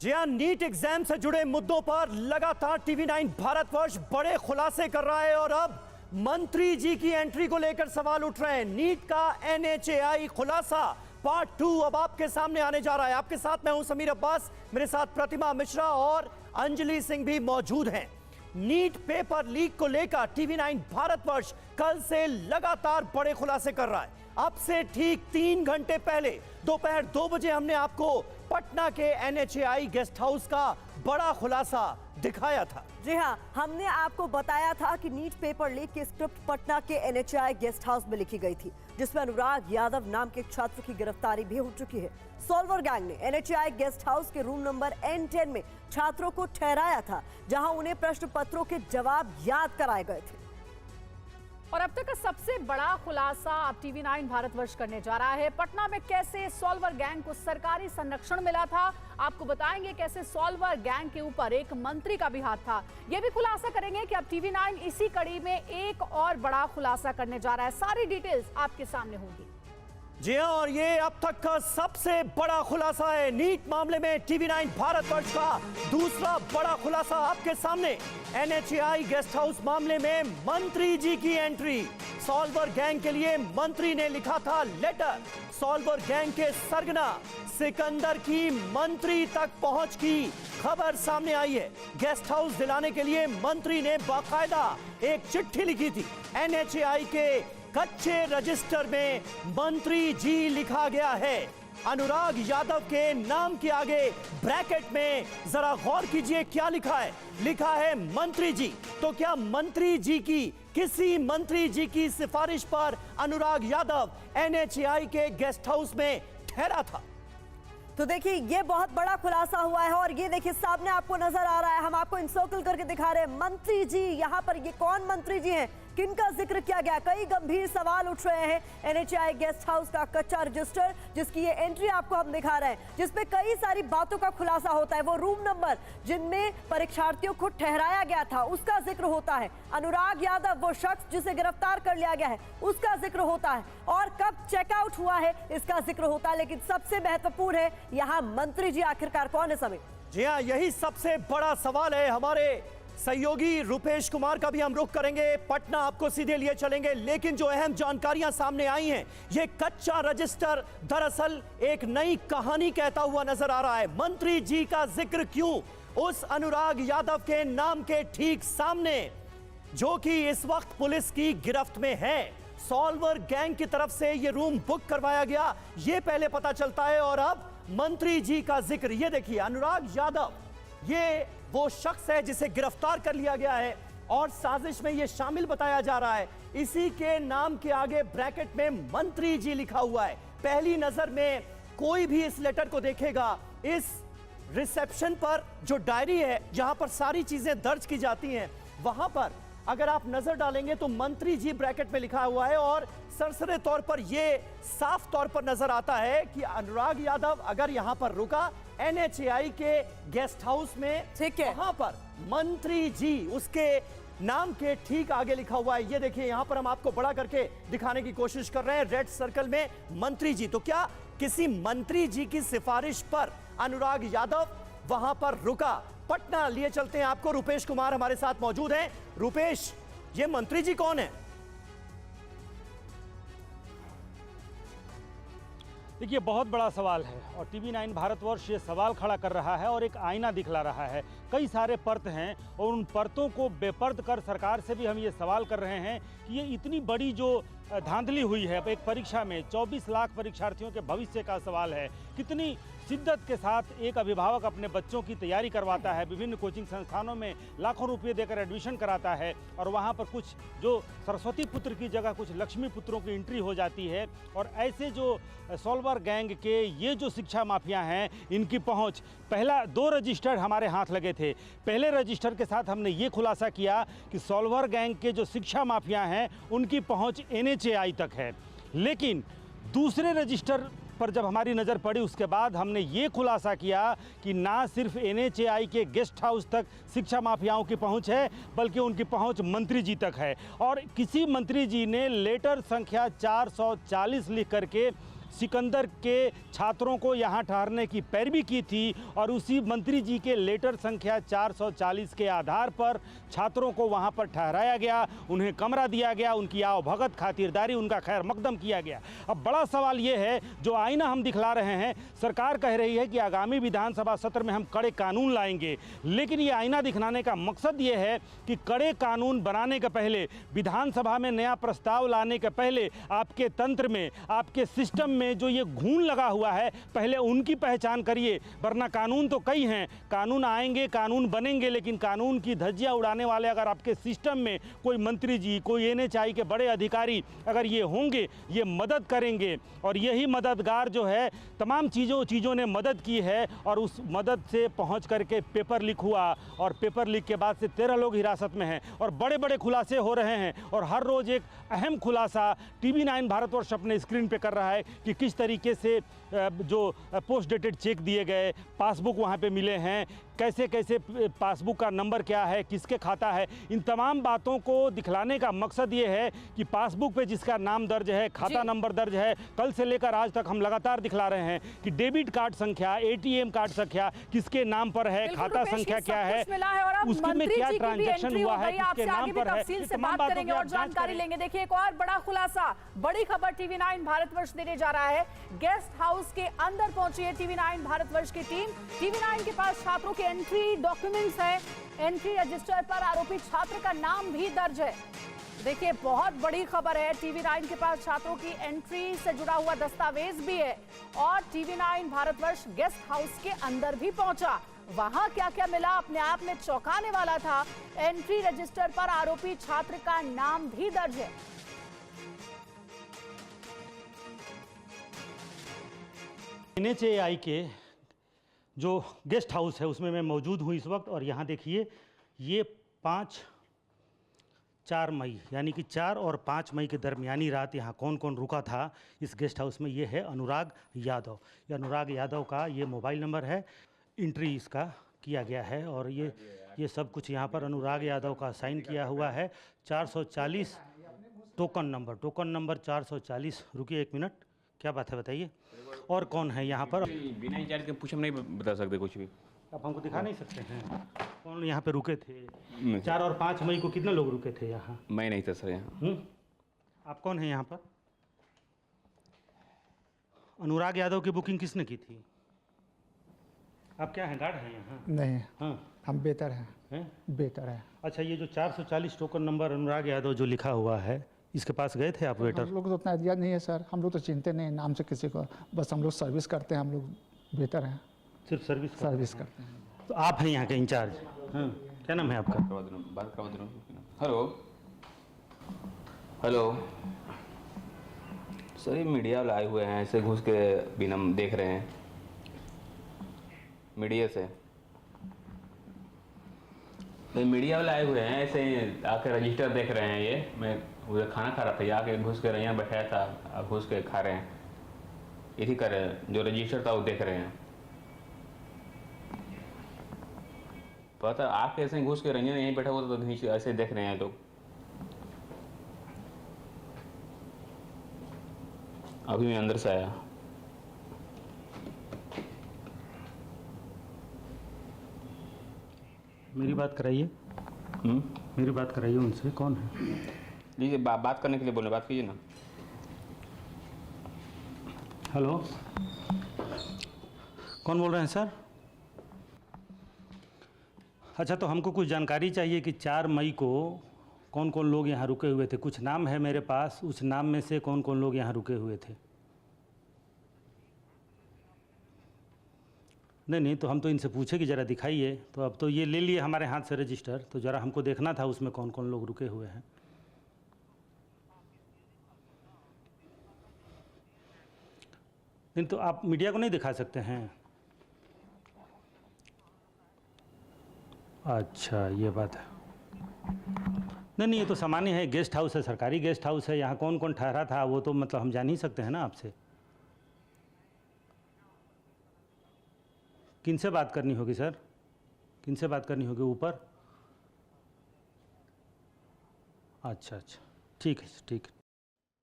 जी हां, NEET exam से जुड़े मुद्दों पर लगातार टीवी9 भारतवर्ष बड़े खुलासे कर रहा है और अब मंत्री जी की एंट्री को लेकर सवाल उठ रहे हैं। नीट का NHAI खुलासा पार्ट 2 अब आपके सामने आने जा रहा है। आपके साथ मैं हूं समीर अब्बास, मेरे साथ प्रतिमा मिश्रा और अंजलि सिंह भी मौजूद हैं। नीट पेपर लीक को लेकर टीवी9 भारतवर्ष कल से लगातार बड़े खुलासे कर रहा है। अब से ठीक 3 घंटे पहले दोपहर 2 बजे हमने आपको पटना के NHAI गेस्ट हाउस का बड़ा खुलासा दिखाया था। जी हां, हमने आपको बताया था कि नीट पेपर लीक की स्क्रिप्ट पटना के NHAI गेस्ट हाउस में लिखी गई थी, जिसमें अनुराग यादव नाम के एक छात्र की गिरफ्तारी भी हो चुकी है। सॉल्वर गैंग ने NHAI गेस्ट हाउस के रूम नंबर N10 में छात्रों को ठहराया था, जहां उन्हें प्रश्न पत्रों के जवाब याद कराए गए थे। और अब तक का सबसे बड़ा खुलासा अब टीवी9 भारतवर्ष करने जा रहा है। पटना में कैसे सॉल्वर गैंग को सरकारी संरक्षण मिला था, आपको बताएंगे कैसे सॉल्वर गैंग के ऊपर एक मंत्री का भी हाथ था। यह भी खुलासा करेंगे कि अब टीवी9 इसी कड़ी में एक और बड़ा खुलासा करने जा रहा है। सारी डिटेल्स आपके सामने होंगी। जी हां, और ये अब तक का सबसे बड़ा खुलासा है। नीट मामले में टीवी9 भारतवर्ष का दूसरा बड़ा खुलासा आपके सामने। NHAI गेस्ट हाउस मामले में मंत्री जी की एंट्री। सॉल्वर गैंग के लिए मंत्री ने लिखा था लेटर। सॉल्वर गैंग के सरगना सिकंदर की मंत्री तक पहुंच की खबर सामने आई है। गेस्ट हाउस दिलाने के लिए मंत्री ने बाकायदा एक चिट्ठी लिखी थी। NHAI के कच्चे रजिस्टर में मंत्री जी लिखा गया है। अनुराग यादव के नाम के आगे ब्रैकेट में जरा गौर कीजिए क्या लिखा है। लिखा है मंत्री जी। तो क्या मंत्री जी की किसी मंत्री जी की सिफारिश पर अनुराग यादव NHAI के गेस्ट हाउस में ठहरा था? तो देखिए, ये बहुत बड़ा खुलासा हुआ है और ये देखिए सामने आपको नजर आ रहा है। हम आपको इंसर्कल करके दिखा रहे हैं मंत्री जी। यहाँ पर ये कौन मंत्री जी हैं, किनका जिक्र किया गया? कई गंभीर सवाल उठ रहे हैं। NHAI गेस्ट हाउस का कच्चा रजिस्टर, जिसकी ये एंट्री आपको हम दिखा रहे हैं, जिसपे कई सारी बातों का खुलासा होता है। वो रूम नंबर जिनमें परीक्षार्थियों को ठहराया गया था, उसका जिक्र होता है। अनुराग यादव, वो शख्स जिसे गिरफ्तार कर लिया गया है, उसका जिक्र होता है। और कब चेकआउट हुआ है, इसका जिक्र होता है। लेकिन सबसे महत्वपूर्ण है, यहाँ मंत्री जी आखिरकार कौन है समीर? जी हाँ, यही सबसे बड़ा सवाल है। हमारे सहयोगी रुपेश कुमार का भी हम रुख करेंगे, पटना आपको सीधे लिए चलेंगे। लेकिन जो अहम जानकारियां सामने आई हैं, ये कच्चा रजिस्टर दरअसल एक नई कहानी कहता हुआ नजर आ रहा है। मंत्री जी का जिक्र क्यों उस अनुराग यादव के नाम के ठीक सामने, जो कि इस वक्त पुलिस की गिरफ्त में है। सॉल्वर गैंग की तरफ से ये रूम बुक करवाया गया, ये पहले पता चलता है। और अब मंत्री जी का जिक्र, ये देखिए अनुराग यादव, ये वो शख्स है जिसे गिरफ्तार कर लिया गया है और साजिश में ये शामिल बताया जा रहा है। इसी के नाम के आगे ब्रैकेट में मंत्री जी लिखा हुआ है। पहली नजर में कोई भी इस लेटर को देखेगा, इस रिसेप्शन पर जो डायरी है जहां पर सारी चीजें दर्ज की जाती हैं, वहां पर अगर आप नजर डालेंगे तो मंत्री जी ब्रैकेट में लिखा हुआ है। और सरसरे तौर पर यह साफ तौर पर नजर आता है कि अनुराग यादव अगर यहां पर रुका NHAI के गेस्ट हाउस में, ठीक है, वहां पर मंत्री जी उसके नाम के ठीक आगे लिखा हुआ है। ये देखिए, यहां पर हम आपको बड़ा करके दिखाने की कोशिश कर रहे हैं, रेड सर्कल में मंत्री जी। तो क्या किसी मंत्री जी की सिफारिश पर अनुराग यादव वहां पर रुका? पटना लिए चलते हैं आपको, रुपेश कुमार हमारे साथ मौजूद हैं। रुपेश, ये मंत्री जी कौन है? देखिए, बहुत बड़ा सवाल है और टीवी9 भारतवर्ष ये सवाल खड़ा कर रहा है और एक आईना दिखला रहा है। कई सारे परत हैं और उन परतों को बेपर्द कर सरकार से भी हम ये सवाल कर रहे हैं कि ये इतनी बड़ी जो धांधली हुई है एक परीक्षा में, 24 लाख परीक्षार्थियों के भविष्य का सवाल है। कितनी शिद्दत के साथ एक अभिभावक अपने बच्चों की तैयारी करवाता है, विभिन्न कोचिंग संस्थानों में लाखों रुपये देकर एडमिशन कराता है और वहाँ पर कुछ जो सरस्वती पुत्र की जगह कुछ लक्ष्मी पुत्रों की एंट्री हो जाती है। और ऐसे जो सॉल्वर गैंग के ये जो शिक्षा माफिया हैं, इनकी पहुँच, पहला 2 रजिस्टर हमारे हाथ लगे थे। पहले रजिस्टर के साथ हमने ये खुलासा किया कि सॉल्वर गैंग के जो शिक्षा माफिया हैं, उनकी पहुँच NHAI तक है। लेकिन दूसरे रजिस्टर पर जब हमारी नज़र पड़ी, उसके बाद हमने ये खुलासा किया कि ना सिर्फ NHAI के गेस्ट हाउस तक शिक्षा माफियाओं की पहुंच है, बल्कि उनकी पहुंच मंत्री जी तक है। और किसी मंत्री जी ने लेटर संख्या 440 लिख करके सिकंदर के छात्रों को यहाँ ठहरने की पैरवी की थी और उसी मंत्री जी के लेटर संख्या 440 के आधार पर छात्रों को वहाँ पर ठहराया गया, उन्हें कमरा दिया गया, उनकी आवभगत खातिरदारी, उनका खैर मकदम किया गया। अब बड़ा सवाल ये है, जो आईना हम दिखला रहे हैं, सरकार कह रही है कि आगामी विधानसभा सत्र में हम कड़े कानून लाएंगे, लेकिन ये आईना दिखलाने का मकसद ये है कि कड़े कानून बनाने के पहले, विधानसभा में नया प्रस्ताव लाने के पहले आपके तंत्र में, आपके सिस्टम में जो ये घून लगा हुआ है, पहले उनकी पहचान करिए, वरना कानून तो कई हैं, कानून आएंगे, कानून बनेंगे, लेकिन कानून की धज्जियां उड़ाने वाले अगर आपके सिस्टम में कोई मंत्री जी, कोई NHI के बड़े अधिकारी अगर ये होंगे, ये मदद करेंगे, और यही मददगार जो है तमाम चीज़ों ने मदद की है, और उस मदद से पहुंच करके पेपर लीक हुआ, और पेपर लीक के बाद से 13 लोग हिरासत में हैं और बड़े बड़े खुलासे हो रहे हैं, और हर रोज़ एक अहम खुलासा TV9 भारतवर्ष अपने स्क्रीन पे कर रहा है कि किस तरीके से जो पोस्ट डेटेड चेक दिए गए, पासबुक वहाँ पे मिले हैं, कैसे कैसे पासबुक का नंबर क्या है, किसके खाता है, इन तमाम बातों को दिखलाने का मकसद ये है कि पासबुक पे जिसका नाम दर्ज है, खाता नंबर दर्ज है, कल से लेकर आज तक हम लगातार दिखला रहे हैं कि डेबिट कार्ड संख्या, ATM कार्ड संख्या किसके नाम पर है, खाता संख्या क्या है, उसमें क्या ट्रांजैक्शन हुआ है, किसके नाम पर है, तफसील से बात करेंगे और जानकारी लेंगे। देखिए, एक और बड़ा खुलासा, बड़ी खबर TV9 भारतवर्ष देने जा रहा है। गेस्ट हाउस के अंदर पहुंची है TV9 भारतवर्ष की टीम। TV9 के पास छात्रों के एंट्री डॉक्यूमेंट्स हैं, एंट्री रजिस्टर पर आरोपी छात्र का नाम भी दर्ज है। देखिए, बहुत बड़ी खबर है, TV9 के पास छात्रों की एंट्री से जुड़ा हुआ दस्तावेज भी है, और TV9 भारतवर्ष गेस्ट हाउस के अंदर भी पहुंचा। वहां क्या क्या मिला, अपने आप में चौंकाने वाला था। एंट्री रजिस्टर पर आरोपी छात्र का नाम भी दर्ज है। NHAI के जो गेस्ट हाउस है उसमें मैं मौजूद हूँ इस वक्त, और यहाँ देखिए, ये 4 मई यानी कि 4 और 5 मई के दरमियानी रात यहाँ कौन कौन रुका था इस गेस्ट हाउस में, ये है अनुराग यादव। ये अनुराग यादव का ये मोबाइल नंबर है, एंट्री इसका किया गया है, और ये सब कुछ यहाँ पर अनुराग यादव का साइन किया हुआ है। 440 टोकन नंबर 440। रुकिए 1 मिनट, क्या बात है बताइए, और कौन है यहाँ पर? बिना इंचार्ज के पूछ हम नहीं बता सकते कुछ भी। आप हमको दिखा नहीं सकते हैं कौन यहाँ पे रुके थे? 4 और 5 मई को कितने लोग रुके थे यहाँ? मैं नहीं था सर यहाँ। आप कौन है यहाँ पर? अनुराग यादव की बुकिंग किसने की थी? आप क्या हैं, गार्ड हैं यहाँ? नहीं। हाँ, हम बेहतर हैं। हैं? बेहतर है। अच्छा, ये जो 440 टोकन नंबर अनुराग यादव जो लिखा हुआ है, इसके पास गए थे आप वेटर? हम लोग तो उतना आइडिया नहीं है सर, हम लोग तो चिंते नहीं नाम से किसी को, बस हम लोग सर्विस करते हैं, हम लोग बेहतर हैं, सिर्फ सर्विस करते हैं। तो आप हैं यहाँ के इंचार्ज? हाँ, क्या नाम है आपका? बात करवा दे रहा हूँ। हेलो सर, ये मीडिया वाले आए हुए हैं, ऐसे घुस के बिना देख रहे हैं मीडिया से। तो मीडिया वाले आए हुए हैं, ऐसे आके रजिस्टर देख रहे हैं। ये मैं उधर खाना खा रहा था, आके घुस के यहाँ बैठाया था, अब घुस के खा रहे हैं, यही कर रहे हैं। जो रजिस्टर था वो देख रहे हैं। पता आके ऐसे घुस के रंजन यहीं बैठा हुआ, तो नीचे ऐसे देख रहे हैं लोग। अभी मैं अंदर से आया। मेरी बात कराइए। मेरी बात कराइए उनसे, कौन है? लीजिए, बात करने के लिए बोले, बात कीजिए ना। हेलो, कौन बोल रहे हैं सर? अच्छा, तो हमको कुछ जानकारी चाहिए कि 4 मई को कौन कौन लोग यहाँ रुके हुए थे। कुछ नाम है मेरे पास, उस नाम में से कौन कौन लोग यहाँ रुके हुए थे। नहीं, तो हम तो इनसे पूछे कि ज़रा दिखाइए। तो अब तो ये ले लिए हमारे हाथ से रजिस्टर, तो ज़रा हमको देखना था उसमें कौन कौन लोग रुके हुए हैं। नहीं तो आप मीडिया को नहीं दिखा सकते हैं? अच्छा, ये बात है। नहीं, ये तो सामान्य है, गेस्ट हाउस है, सरकारी गेस्ट हाउस है, यहाँ कौन कौन ठहरा था वो तो मतलब हम जान ही सकते हैं ना आपसे। किनसे बात करनी होगी सर? किनसे बात करनी होगी? ऊपर? अच्छा, ठीक है, ठीक है।